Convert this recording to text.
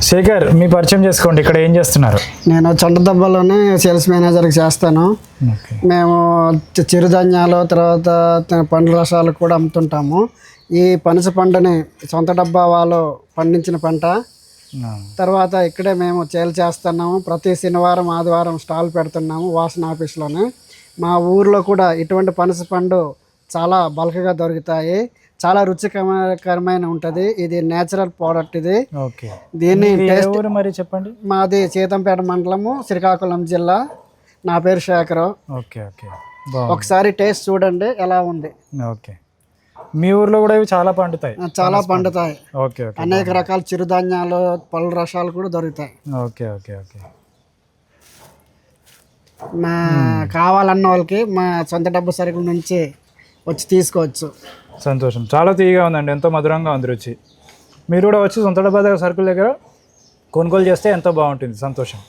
శేఖర్, మీ పరిచయం చేసుకోండి. ఇక్కడ ఏం చేస్తున్నారు? నేను చండదబ్బలోనే సేల్స్ మేనేజర్కి చేస్తాను. మేము చిరుధాన్యాలు తర్వాత పండ్ల రసాలు కూడా అమ్ముతుంటాము. ఈ పనస పంటని సొంత డబ్బా వాళ్ళు పండించిన పంట. తర్వాత ఇక్కడే మేము సేల్ చేస్తున్నాము. ప్రతి శనివారం ఆదివారం స్టాల్ పెడుతున్నాము వాసన ఆఫీస్లోనే. మా ఊర్లో కూడా ఇటువంటి పనస పండు చాలా బల్క్గా దొరుకుతాయి. చాలా రుచికరమైన ఉంటుంది. ఇది నేచురల్ ప్రోడక్ట్. ఇది దీన్ని మరి చెప్పండి. మాది సీతంపేట మండలము, శ్రీకాకుళం జిల్లా. నా పేరు శేఖర్. ఒకసారి టేస్ట్ చూడండి ఎలా ఉంది. ఓకే, మీ ఊర్లో కూడా ఇవి చాలా పండుతాయి? చాలా పండుతాయి. అనేక రకాల చిరుధాన్యాలు పళ్ళ రసాలు కూడా దొరుకుతాయి. Okay okay okay. మా కావాలన్న వాళ్ళకి మా సొంత డబ్బు సరుకుల నుంచి వచ్చి తీసుకోవచ్చు. సంతోషం. చాలా తీయగా ఉందండి, ఎంతో మధురంగా ఉంది రుచి. మీరు కూడా వచ్చి సొంత డబ్బా సరుకుల దగ్గర కొనుగోలు చేస్తే ఎంతో బాగుంటుంది. సంతోషం.